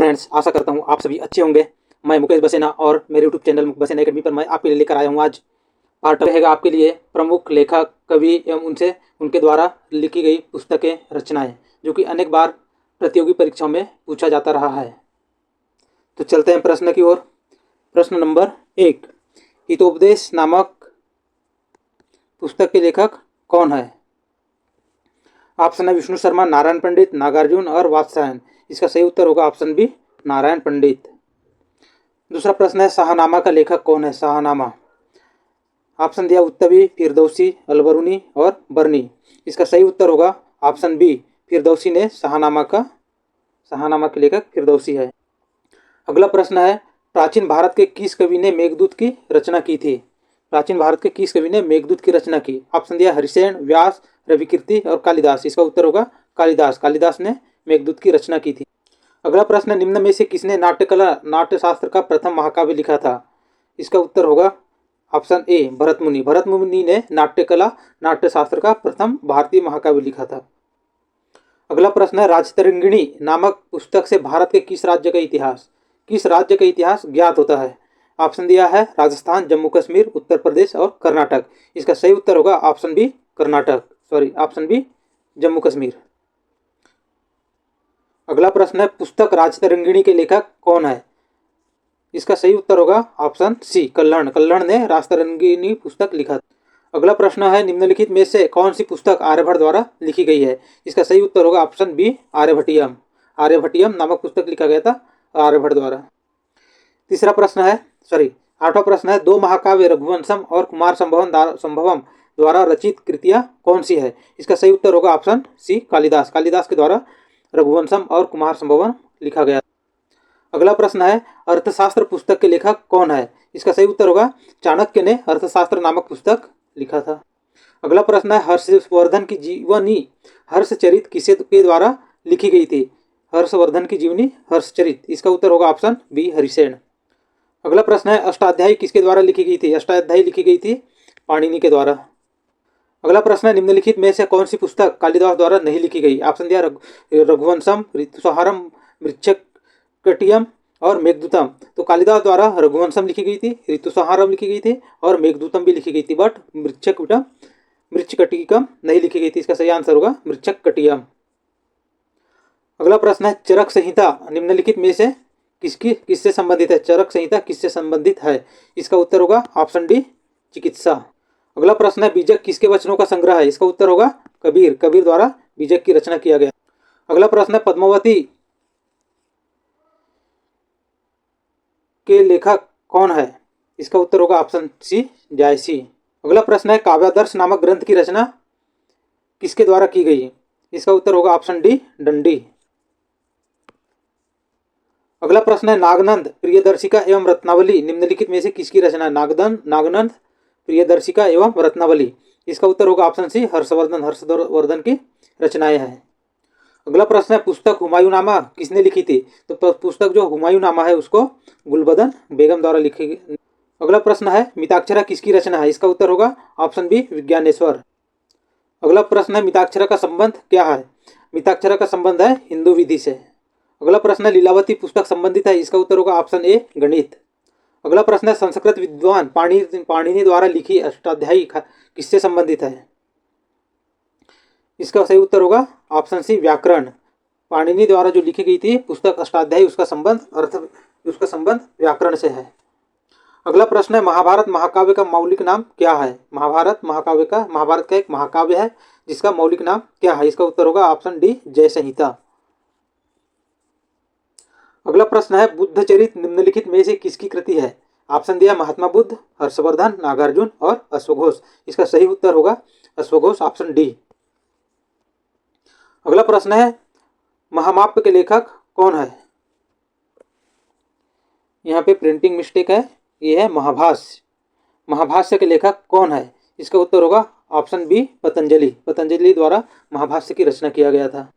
Friends, आशा करता हूँ आप सभी अच्छे होंगे। मैं मुकेश बसेना और मेरे यूट्यूब चैनल मुकेश बसेना एकेडमी पर मैं आपके लिए लेकर आया हूँ। आज पार्ट रहेगा आपके लिए प्रमुख लेखक, कवि एवं उनके द्वारा लिखी गई पुस्तकें, रचनाएं, जो कि अनेक बार प्रतियोगी परीक्षाओं में पूछा जाता रहा है। तो चलते हैं प्रश्न की ओर। प्रश्न नंबर 1, हितोपदेश नामक पुस्तक के लेखक कौन है? ऑप्शन है विष्णु शर्मा, नारायण पंडित, नागार्जुन और वात्स्यायन। इसका सही उत्तर होगा ऑप्शन बी, नारायण पंडित। दूसरा प्रश्न है शाहनामा का लेखक कौन है? शाहनामा, ऑप्शन दिया उत्तवी, फिरदौसी, अलबरूनी और बर्नी। इसका सही उत्तर होगा ऑप्शन बी, फिरदौसी ने शाहनामा के लेखक फिरदौसी है। अगला प्रश्न है प्राचीन भारत के किस कवि ने मेघदूत की रचना की थी? प्राचीन भारत के किस कवि ने मेघदूत की रचना की? ऑप्शन दिया हरिसेन, व्यास, रविकीर्ति और कालिदास। इसका उत्तर होगा कालिदास ने मेघदूत की रचना की थी। अगला प्रश्न, निम्न में से किसने नाट्यशास्त्र का प्रथम महाकाव्य लिखा था? इसका उत्तर होगा ऑप्शन ए, भरतमुनि। भरतमुनि ने नाट्यशास्त्र का प्रथम भारतीय महाकाव्य लिखा था। अगला प्रश्न है राजतरंगिणी नामक पुस्तक से भारत के किस राज्य का इतिहास ज्ञात होता है? ऑप्शन दिया है राजस्थान, जम्मू कश्मीर, उत्तर प्रदेश और कर्नाटक। इसका सही उत्तर होगा ऑप्शन बी, जम्मू कश्मीर। अगला प्रश्न है पुस्तक राजतरंगिणी के लेखक कौन है? इसका सही उत्तर होगा ऑप्शन सी, कल्हण ने राजतरंगिणी पुस्तक लिखा। अगला प्रश्न है निम्नलिखित में से कौन सी पुस्तक आर्यभट्ट द्वारा लिखी गई है? इसका सही उत्तर होगा ऑप्शन बी, आर्यभट्टियम नामक पुस्तक लिखा गया था आर्यभट्ट द्वारा। आठवां प्रश्न है दो महाकाव्य रघुवंशम और कुमार संभवम द्वारा रचित कृतियां कौन सी है? इसका सही उत्तर होगा ऑप्शन सी, कालिदास के द्वारा रघुवंशम और कुमार संभवम लिखा गया। अगला प्रश्न है अर्थशास्त्र पुस्तक के लेखक कौन है? इसका सही उत्तर होगा चाणक्य ने अर्थशास्त्र नामक पुस्तक लिखा था। अगला प्रश्न है हर्षवर्धन की जीवनी हर्षचरित किसके द्वारा लिखी गई थी? हर्षवर्धन की जीवनी हर्षचरित। इसका उत्तर होगा ऑप्शन बी, हरिसेन। अगला प्रश्न है अष्टाध्यायी किसके द्वारा लिखी गई थी? अष्टाध्यायी लिखी गई थी पाणिनि के द्वारा। अगला प्रश्न है निम्नलिखित में से कौन सी पुस्तक कालिदास द्वारा नहीं लिखी गई? ऑप्शन दिया रघुवंशम, ऋतुसंहारम, मृच्छकटियम और मेघदूतम। तो कालिदास द्वारा रघुवंशम लिखी गई थी, ऋतुसंहारम लिखी गई थी और मेघदूतम भी लिखी गई थी, बट मृच्छकटिकम नहीं लिखी गई थी। इसका सही आंसर होगा मृच्छकटियम। अगला प्रश्न है चरक संहिता निम्नलिखित में से किससे संबंधित है? चरक संहिता किससे संबंधित है? इसका उत्तर होगा ऑप्शन डी, चिकित्सा। अगला प्रश्न है बीजक किसके वचनों का संग्रह है? इसका उत्तर होगा कबीर द्वारा बीजक की रचना किया गया। अगला प्रश्न है पद्मावती के लेखक कौन है? इसका उत्तर होगा ऑप्शन सी, जायसी। अगला प्रश्न है काव्यादर्श नामक ग्रंथ की रचना किसके द्वारा की गई? इसका उत्तर होगा ऑप्शन डी, दंडी। अगला प्रश्न है नागनंद, प्रियदर्शिका एवं रत्नावली निम्नलिखित में से किसकी रचना है? नागनंद, प्रियदर्शिका एवं रत्नावली। इसका उत्तर होगा ऑप्शन सी, हर्षवर्धन की रचनाएं हैं। अगला प्रश्न है पुस्तक हुमायूंनामा किसने लिखी थी? तो पुस्तक जो हुमायूंनामा है उसको गुलबदन बेगम द्वारा लिखी गई। अगला प्रश्न है मिताक्षरा किसकी रचना है? इसका उत्तर होगा ऑप्शन बी, विज्ञानेश्वर। अगला प्रश्न है मिताक्षरा का संबंध क्या है? मिताक्षरा का संबंध है हिंदू विधि से। अगला प्रश्न है लीलावती पुस्तक संबंधित है? इसका उत्तर होगा ऑप्शन ए, गणित। अगला प्रश्न है संस्कृत विद्वान पाणिनि द्वारा लिखी अष्टाध्यायी किससे संबंधित है? इसका सही उत्तर होगा ऑप्शन सी, व्याकरण। पाणिनि द्वारा जो लिखी गई थी पुस्तक अष्टाध्यायी उसका संबंध व्याकरण से है। अगला प्रश्न है महाभारत महाकाव्य का मौलिक नाम क्या है? महाभारत का एक महाकाव्य है जिसका मौलिक नाम क्या है? इसका उत्तर होगा ऑप्शन डी, जय संहिता। अगला प्रश्न है बुद्धचरित निम्नलिखित में से किसकी कृति है? ऑप्शन दिया महात्मा बुद्ध, हर्षवर्धन, नागार्जुन और अश्वघोष। इसका सही उत्तर होगा अश्वघोष, ऑप्शन डी। अगला प्रश्न है महामाप्य के लेखक कौन है? यहाँ पे प्रिंटिंग मिस्टेक है, ये है महाभाष्य के लेखक कौन है? इसका उत्तर होगा ऑप्शन बी, पतंजलि द्वारा महाभाष्य की रचना किया गया था।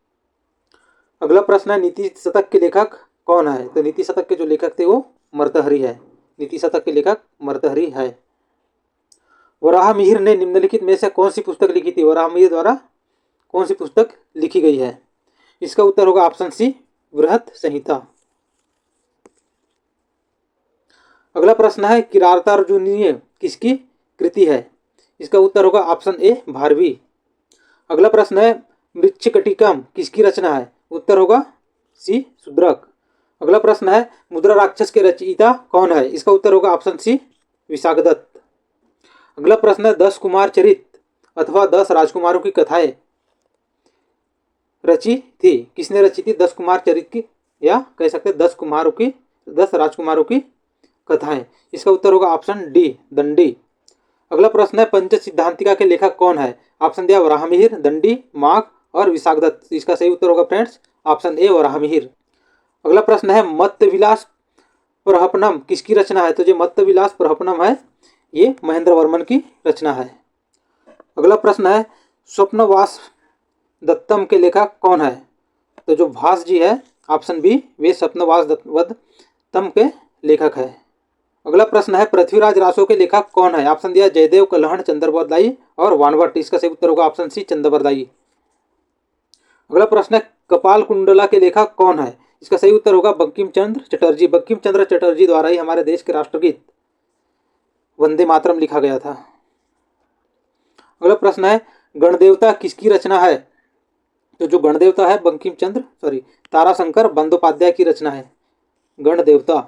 अगला प्रश्न है नीति शतक के लेखक कौन है? तो नीति शतक के जो लेखक थे वो मर्तहरि है। नीति शतक के लेखक मर्तहरि है। वराहमिहिर ने निम्नलिखित में से कौन सी पुस्तक लिखी थी? वराहमिहिर द्वारा कौन सी पुस्तक लिखी गई है? इसका उत्तर होगा ऑप्शन सी, बृहत संहिता। अगला प्रश्न है किरातार्जुनीय किसकी कृति है? इसका उत्तर होगा ऑप्शन ए भारवी। अगला प्रश्न है मृच्छकटिकम किसकी रचना है? उत्तर होगा सी शूद्रक। अगला प्रश्न है मुद्रा राक्षस के रचयिता कौन है? इसका उत्तर होगा ऑप्शन सी विशाखदत्त। अगला प्रश्न है 10 कुमार चरित अथवा 10 राजकुमारों की कथाएं रची थी, किसने रची थी 10 कुमार चरित की, या कह सकते हैं 10 राजकुमारों की कथाएं? इसका उत्तर होगा ऑप्शन डी दंडी। अगला प्रश्न है पंच सिद्धांतिका के लेखक कौन है? ऑप्शन दिया वराहमिहिर, दंडी, माघ और विशाखदत्त। इसका सही उत्तर होगा फ्रेंड्स ऑप्शन ए वराहमिहिर। अगला प्रश्न है मत्त विलास प्रहपनम किसकी रचना है? तो जो मत्त विलास प्रहपनम है ये महेंद्र वर्मन की रचना है। अगला प्रश्न है स्वप्नवास दत्तम के लेखक कौन है? तो जो भास जी है ऑप्शन बी वे स्वप्नवास दत्तम के लेखक है। अगला प्रश्न है पृथ्वीराज रासो के लेखक कौन है? ऑप्शन दिया जयदेव, कलहण, चंद्रबरदाई और वानवट। इसका सही उत्तर होगा ऑप्शन सी चंद्रबरदाई। अगला प्रश्न है कपाल कुंडला के लेखक कौन है? इसका सही उत्तर होगा बंकिम चंद्र चटर्जी। बंकिम चंद्र चटर्जी द्वारा ही हमारे देश के राष्ट्रगीत वंदे मातरम लिखा गया था। अगला प्रश्न है गणदेवता किसकी रचना है? तो जो गणदेवता है ताराशंकर बंदोपाध्याय की रचना है। गणदेवता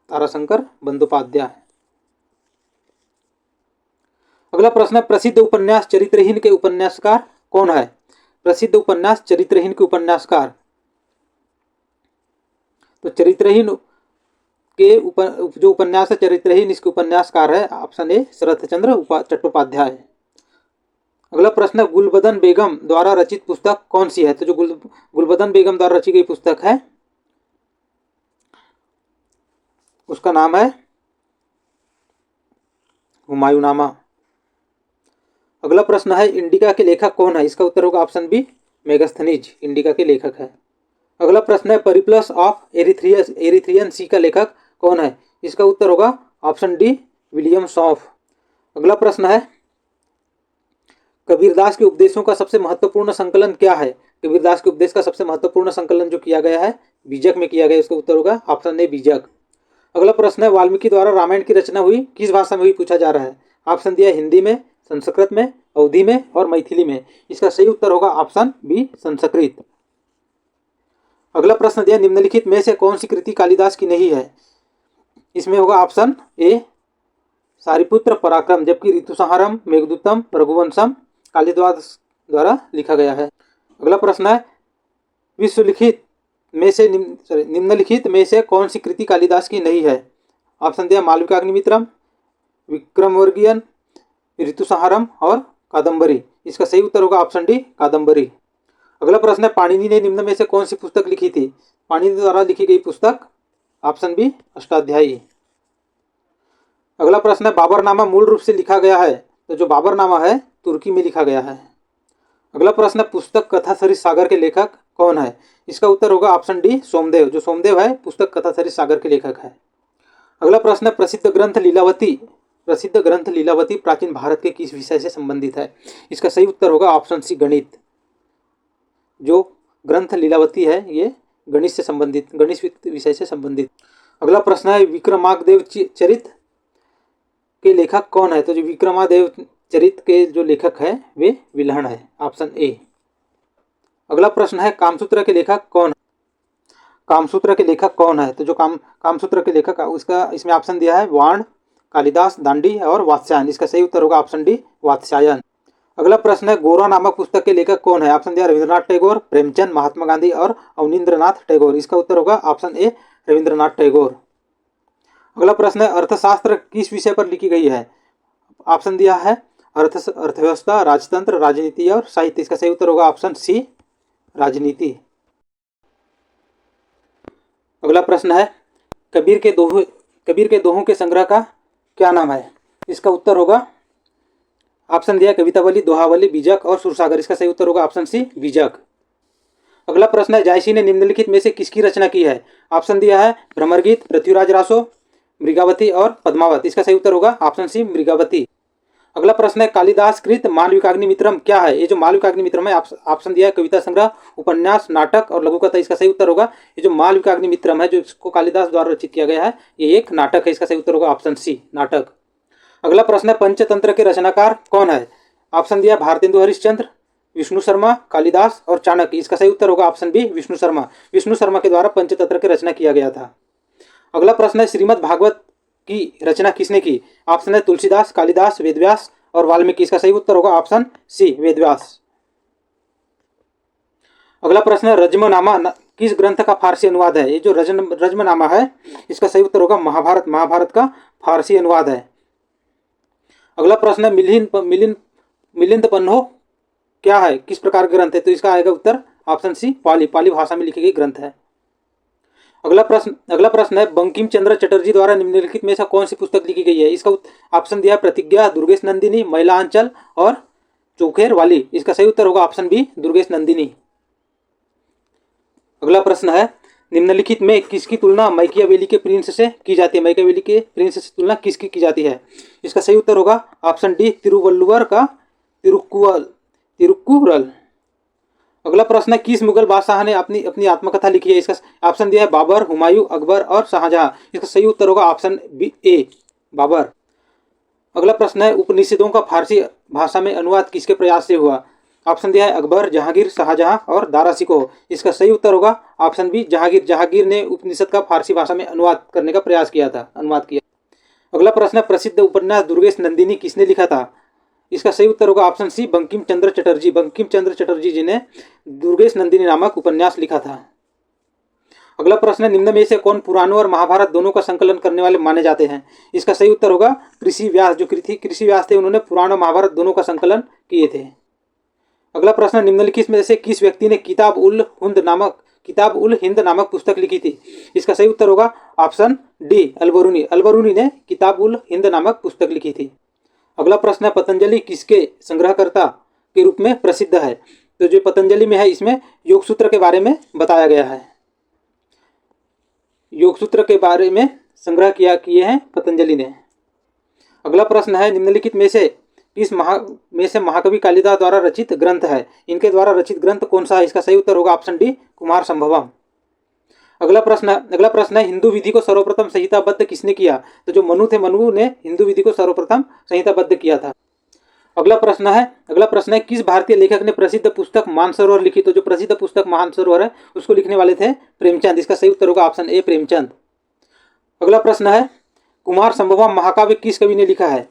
ताराशंकर बंदोपाध्याय। अगला प्रश्न है प्रसिद्ध उपन्यास चरित्रहीन के उपन्यासकार कौन है? प्रसिद्ध उपन्यास चरित्रहीन के उपन्यासकार, तो चरित्रहीन के जो उपन्यास है चरित्रहीन इसके उपन्यासकार है ऑप्शन ए शरतचंद्र चट्टोपाध्याय। अगला प्रश्न है गुलबदन बेगम द्वारा रचित पुस्तक कौन सी है? तो जो गुलबदन बेगम द्वारा रची गई पुस्तक है उसका नाम है हुमायूंनामा। अगला प्रश्न है इंडिका के लेखक कौन है? इसका उत्तर होगा ऑप्शन बी मेगास्थनीज इंडिका के लेखक है। अगला प्रश्न है परिप्लस ऑफ एरिथ्रियन सी का लेखक कौन है? इसका उत्तर होगा ऑप्शन डी विलियम शॉफ। अगला प्रश्न है कबीरदास के उपदेशों का सबसे महत्वपूर्ण संकलन क्या है? कबीरदास के उपदेश का सबसे महत्वपूर्ण संकलन जो किया गया है बीजक में किया गया, इसका उत्तर होगा ऑप्शन ए बीजक। अगला प्रश्न है वाल्मीकि द्वारा रामायण की रचना हुई किस भाषा में हुई पूछा जा रहा है? ऑप्शन दिया हिंदी में, संस्कृत में, अवधी में और मैथिली में। इसका सही उत्तर होगा ऑप्शन बी संस्कृत। अगला प्रश्न दिया निम्नलिखित में से कौन सी कृति कालिदास की नहीं है? इसमें होगा ऑप्शन ए सारिपुत्र पराक्रम, जबकि ऋतुसंहारम, मेघदूतम, रघुवंशम कालिदास द्वारा लिखा गया है। अगला प्रश्न है निम्नलिखित में से कौन सी कृति कालिदास की नहीं है? ऑप्शन दिया मालविकाग्निमित्रम, विक्रमवर्गीयन, ऋतुसंहारम और कादम्बरी। इसका सही उत्तर होगा ऑप्शन डी कादम्बरी। अगला प्रश्न है पाणिनि ने निम्न में से कौन सी पुस्तक लिखी थी? पाणिनि द्वारा लिखी गई पुस्तक ऑप्शन बी अष्टाध्यायी। अगला प्रश्न है बाबरनामा मूल रूप से लिखा गया है? तो जो बाबरनामा है तुर्की में लिखा गया है। अगला प्रश्न है पुस्तक कथा सरित सागर के लेखक कौन है? इसका उत्तर होगा ऑप्शन डी सोमदेव। जो सोमदेव है पुस्तक कथा सरित सागर के लेखक है। अगला प्रश्न है प्रसिद्ध ग्रंथ लीलावती प्राचीन भारत के किस विषय से संबंधित है? इसका सही उत्तर होगा ऑप्शन सी गणित। जो ग्रंथ लीलावती है ये गणित विषय से संबंधित। अगला प्रश्न है विक्रमादेव चरित के लेखक कौन है? तो जो विक्रमादेव चरित के जो लेखक है वे विल्हण है, ऑप्शन ए। अगला प्रश्न है कामसूत्र के लेखक कौन है? तो जो कामसूत्र के लेखक उसका इसमें ऑप्शन दिया है वाण, कालिदास, दांडी और वात्स्यायन। इसका सही उत्तर होगा ऑप्शन डी वात्स्यायन। अगला प्रश्न है गोरा नामक पुस्तक के लेखक कौन है? ऑप्शन दिया रविंद्रनाथ टैगोर, प्रेमचंद, महात्मा गांधी और अवनींद्रनाथ टैगोर। इसका उत्तर होगा ऑप्शन ए रविंद्रनाथ टैगोर। अगला प्रश्न है अर्थशास्त्र किस विषय पर लिखी गई है? ऑप्शन दिया है अर्थव्यवस्था, राजतंत्र, राजनीति और साहित्य। इसका सही उत्तर होगा ऑप्शन सी राजनीति। अगला प्रश्न है कबीर के दोहों के संग्रह का क्या नाम है? इसका उत्तर होगा ऑप्शन दिया कवितावली, दोहावली, बीजक और सुरसागर। इसका सही उत्तर होगा ऑप्शन सी बीजक। अगला प्रश्न है जायसी ने निम्नलिखित में से किसकी रचना की है? ऑप्शन दिया है भ्रमरगीत, पृथ्वीराज रासो, मृगावती और पद्मावत। इसका सही उत्तर होगा ऑप्शन सी मृगावती। अगला प्रश्न है कालिदास कृत मालविकाग्निमित्रम क्या है। ये जो मालविकाग्निमित्रम है ऑप्शन दिया है कविता संग्रह, उपन्यास, नाटक और लघु कथा। इसका सही उत्तर होगा ये जो मालविकाग्निमित्रम है जो इसको कालिदास द्वारा रचित किया गया है ये एक नाटक है। इसका सही उत्तर होगा ऑप्शन सी नाटक। अगला प्रश्न है पंचतंत्र के रचनाकार कौन है। ऑप्शन दिया भारतेंदु हरिश्चंद्र, विष्णु शर्मा, कालिदास और चाणक्य। इसका सही उत्तर होगा ऑप्शन बी विष्णु शर्मा। विष्णु शर्मा के द्वारा पंचतंत्र की रचना किया गया था। अगला प्रश्न है श्रीमद् भागवत की रचना किसने की। ऑप्शन है तुलसीदास, कालिदास, वेदव्यास और वाल्मीकि। इसका सही उत्तर होगा ऑप्शन सी वेदव्यास। अगला प्रश्न है रजमनामा किस ग्रंथ का फारसी अनुवाद है। ये जो रजमनामा है इसका सही उत्तर होगा महाभारत। महाभारत का फारसी अनुवाद है। अगला प्रश्न है मिलिंद पन्हो क्या है, किस प्रकार का ग्रंथ है। तो इसका आएगा उत्तर ऑप्शन सी पाली भाषा में लिखी गई ग्रंथ है। अगला प्रश्न है बंकिम चंद्र चटर्जी द्वारा निम्नलिखित में से कौन सी पुस्तक लिखी गई है। इसका ऑप्शन दिया प्रतिज्ञा, दुर्गेश नंदिनी, महिला अंचल और चोखेर वाली। इसका सही उत्तर होगा ऑप्शन बी दुर्गेश नंदिनी। अगला प्रश्न है निम्नलिखित में किसकी तुलना मैकियावेली के प्रिंस से की जाती है। मैकियावेली के प्रिंस से तुलना किसकी की जाती है। इसका सही उत्तर होगा ऑप्शन डी तिरुवल्लुवर का तिरुक्कुरल। अगला प्रश्न है किस मुगल बादशाह ने अपनी अपनी आत्मकथा लिखी है। इसका ऑप्शन दिया है बाबर, हुमायूं, अकबर और शाहजहां। इसका सही उत्तर होगा ऑप्शन बी ए बाबर। अगला प्रश्न है उपनिषदों का फारसी भाषा में अनुवाद किसके प्रयास से हुआ। ऑप्शन दिया है अकबर, जहांगीर, शाहजहां और दारा शिकोह। इसका सही उत्तर होगा ऑप्शन बी जहांगीर। जहांगीर ने उपनिषद का फारसी भाषा में अनुवाद करने का प्रयास किया था, अनुवाद किया। अगला प्रश्न है प्रसिद्ध उपन्यास दुर्गेश नंदिनी किसने लिखा था। इसका सही उत्तर होगा ऑप्शन सी बंकिम चंद्र चटर्जी। बंकिम चंद्र चटर्जी जी ने दुर्गेश नंदिनी नामक उपन्यास लिखा था। अगला प्रश्न है निम्न में से कौन पुराणों और महाभारत दोनों का संकलन करने वाले माने जाते हैं। इसका सही उत्तर होगा कृषि व्यास। जो कृषि व्यास थे उन्होंने पुराण और महाभारत दोनों का संकलन किए थे। अगला प्रश्न निम्नलिखित में से किस व्यक्ति ने किताब उल हिंद नामक पुस्तक लिखी थी। इसका सही उत्तर होगा ऑप्शन डी अलबरूनी। अलबरूनी ने किताब उल हिंद नामक पुस्तक लिखी थी। अगला प्रश्न है पतंजलि किसके संग्रहकर्ता के रूप में प्रसिद्ध है। तो जो पतंजलि में है इसमें योग सूत्र के बारे में बताया गया है। योग सूत्र के बारे में संग्रह किए हैं पतंजलि ने। अगला प्रश्न है निम्नलिखित में से किस महाकवि कालिदास द्वारा रचित ग्रंथ है। इनके द्वारा रचित ग्रंथ कौन सा है। इसका सही उत्तर होगा ऑप्शन डी कुमार संभवम। अगला प्रश्न है हिंदू विधि को सर्वप्रथम संहिताबद्ध किसने किया। तो जो मनु थे, मनु ने हिंदू विधि को सर्वप्रथम संहिताबद्ध किया था। अगला प्रश्न है किस भारतीय लेखक ने प्रसिद्ध पुस्तक मानसरोवर लिखी। तो जो प्रसिद्ध पुस्तक मानसरोवर है उसको लिखने वाले थे प्रेमचंद। इसका सही उत्तर होगा ऑप्शन ए प्रेमचंद। अगला प्रश्न है कुमार संभवम महाकाव्य किस कवि ने लिखा है।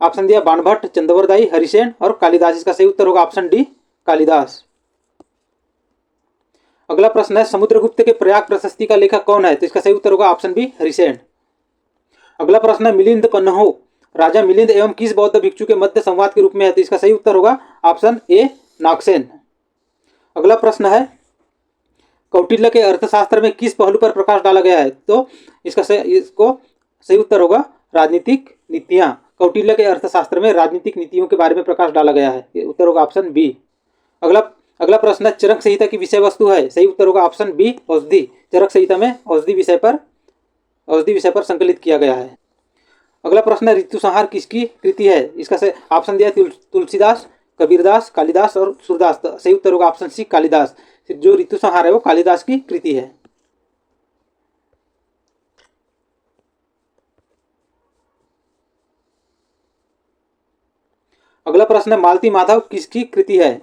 ऑप्शन दिया बाणभट्ट, चंद्रवरदाई, हरिसेन और कालिदास। इसका सही उत्तर होगा ऑप्शन डी कालिदास। अगला प्रश्न है समुद्रगुप्त के प्रयाग प्रशस्ति का लेखक कौन है। तो इसका सही उत्तर होगा ऑप्शन बी हरिसेन। अगला प्रश्न है मिलिंद पन्हो राजा मिलिंद एवं किस बौद्ध भिक्षु के मध्य संवाद के रूप में है। तो इसका सही उत्तर होगा ऑप्शन ए नागसेन। अगला प्रश्न है कौटिल्य के अर्थशास्त्र में किस पहलू पर प्रकाश डाला गया है। तो इसको सही उत्तर होगा राजनीतिक नीतियां। कौटिल्य के अर्थशास्त्र में राजनीतिक नीतियों के बारे में प्रकाश डाला गया है। ये उत्तर होगा ऑप्शन बी। अगला प्रश्न है चरक संहिता की विषय वस्तु है। सही उत्तर होगा ऑप्शन बी औषधि। चरक संहिता में औषधि विषय पर संकलित किया गया है। अगला प्रश्न है ऋतु संहार किसकी कृति है। इसका ऑप्शन दिया तुलसीदास, कबीरदास, कालिदास और सूरदास। सही उत्तर होगा ऑप्शन सी कालिदास। जो ऋतु संहार है वो कालिदास की कृति है। अगला प्रश्न है मालती माधव किसकी कृति है।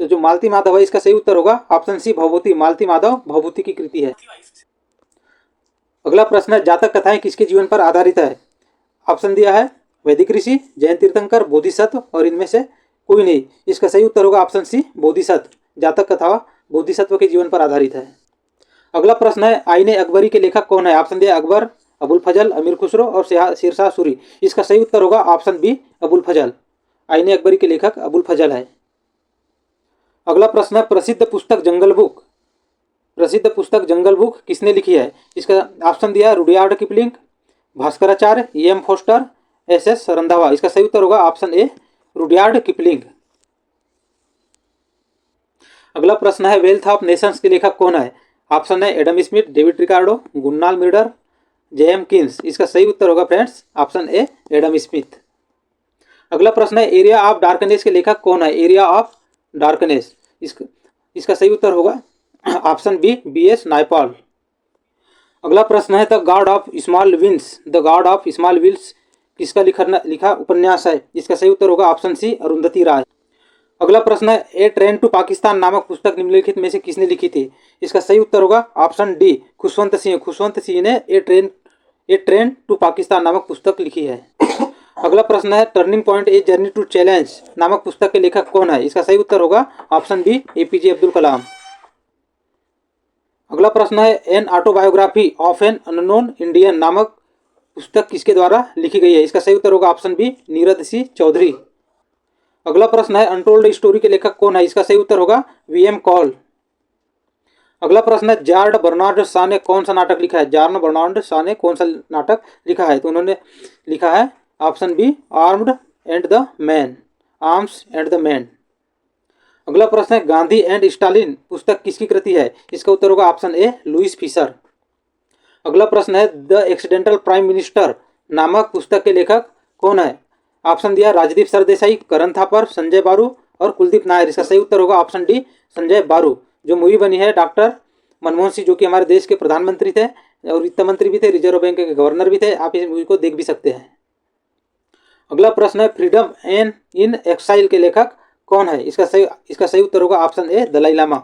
तो जो मालती माधव है इसका सही उत्तर होगा ऑप्शन सी भवभूति। मालती माधव भवभूति की कृति है। अगला प्रश्न है जातक कथाएं किसके जीवन पर आधारित है। ऑप्शन दिया है वैदिक ऋषि, जैन तीर्थंकर, बोधिसत्व और इनमें से कोई नहीं। इसका सही उत्तर होगा ऑप्शन सी बोधिसत्व। जातक कथा बोधिसत्व के जीवन पर आधारित है। अगला प्रश्न है आईने अकबरी के लेखक कौन है। ऑप्शन दिया अकबर, अबुल फजल, अमीर खुसरो और शेरशाह सूरी। इसका सही उत्तर होगा ऑप्शन बी अबुल फजल। आईने अकबरी के लेखक अबुल फजल है। अगला प्रश्न है प्रसिद्ध पुस्तक जंगल बुक किसने लिखी है। इसका ऑप्शन दिया Rudyard Kipling, Bhaskaracharya, M Forster, S Randhawa. इसका सही उत्तर होगा ऑप्शन ए रुडयार्ड किपलिंग। अगला प्रश्न है वेल्थ ऑफ नेशंस के लेखक कौन है। ऑप्शन है Adam Smith, David Ricardo, Gunnar Myrdal, JM Keynes. इसका सही उत्तर होगा friends option A Adam Smith. अगला प्रश्न है एरिया ऑफ डार्कनेस के लेखक कौन है? एरिया ऑफ डार्कनेस, इसका सही उत्तर होगा ऑप्शन बी, B.S. नायपॉल। अगला प्रश्न है the God of small wings, the God of small wings किसका लिखा उपन्यास है? इसका सही उत्तर होगा ऑप्शन सी, अरुंधति राय। अगला प्रश्न है ए ट्रेन टू पाकिस्तान नामक पुस्तक निम्नलिखित में से किसने लिखी थी? इसका सही उत्तर होगा ऑप्शन डी, खुशवंत सिंह। खुशवंत सिंह ने ए ट्रेन टू पाकिस्तान नामक पुस्तक लिखी है। अगला प्रश्न है turning point a journey to challenge नामक पुस्तक के लेखक कौन है? इसका सही उत्तर होगा option B, APJ Abdul Kalam. अगला प्रश्न है an autobiography of an unknown Indian नामक पुस्तक किसके द्वारा लिखी गई है? इसका सही उत्तर होगा ऑप्शन बी, नीरद सी चौधरी। अगला प्रश्न है अनटोल्ड स्टोरी के लेखक कौन है? इसका सही उत्तर होगा VM कॉल। अगला प्रश्न है जॉर्ज बर्नार्ड शॉ ने कौन सा नाटक लिखा है? जॉर्ज बर्नार्ड शॉ ने कौन सा नाटक लिखा है? तो उन्होंने लिखा है option B, armed and the man, arms and the man. अगला प्रश्न है गांधी एंड स्टालिन पुस्तक किसकी कृति है? इसका उत्तर होगा ऑप्शन ए, लुईस फिशर। अगला प्रश्न है द एक्सीडेंटल प्राइम मिनिस्टर नामक पुस्तक के लेखक कौन है? ऑप्शन दिया राजदीप सरदेसाई, करण थापर, संजय बारू और कुलदीप नायर। इसका सही उत्तर होगा ऑप्शन डी, संजय बारू। जो मूवी बनी है डॉक्टर मनमोहन सिंह जो कि हमारे देश के प्रधानमंत्री थे और वित्त मंत्री भी थे, रिजर्व बैंक के गवर्नर भी थे। आप इस मूवी को देख भी सकते हैं। अगला प्रश्न है फ्रीडम एंड इन एक्साइल के लेखक कौन है? इसका सही उत्तर होगा option A, Dalai Lama.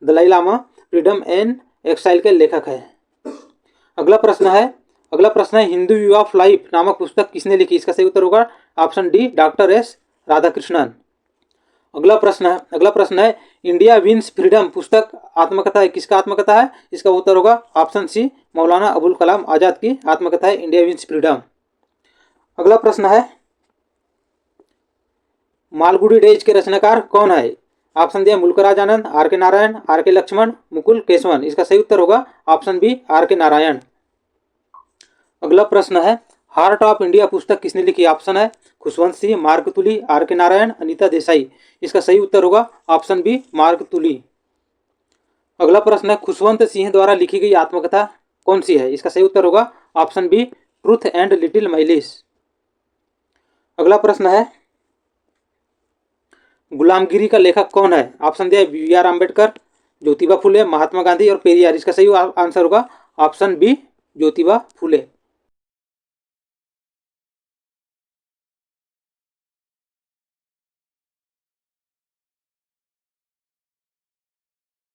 Dalai Lama freedom and exile के लेखक है। अगला प्रश्न है हिंदू व्यू ऑफ लाइफ नामक पुस्तक किसने लिखी? इसका सही उत्तर होगा option D, doctor S Radhakrishnan. अगला प्रश्न है इंडिया विंस फ्रीडम पुस्तक आत्मकथा है, किसका आत्मकथा है? इसका उत्तर होगा ऑप्शन सी, मौलाना अबुल कलाम आजाद की आत्मकथा है इंडिया विंस फ्रीडम। अगला प्रश्न है मालगुडी डेज के रचनाकार कौन है? ऑप्शन दिया मुल्कराज आनंद, RK नारायण, RK लक्ष्मण, मुकुल केशवन। इसका सही उत्तर होगा ऑप्शन बी, RK नारायण। अगला प्रश्न है हार्ट ऑफ इंडिया पुस्तक किसने लिखी? ऑप्शन है खुशवंत सिंह, मार्क तुली, RK नारायण, अनीता देसाई। इसका सही उत्तर होगा ऑप्शन बी, मार्क तुली। अगला प्रश्न है खुशवंत सिंह द्वारा लिखी गई आत्मकथा कौन सी है? इसका सही उत्तर होगा option B, truth and little malice. अगला प्रश्न है गुलामगिरी का लेखक कौन है? ऑप्शन दिया BR अम्बेडकर, ज्योतिबा फुले, महात्मा गांधी और पेरियार। इसका सही आंसर होगा ऑप्शन बी, ज्योतिबा फुले।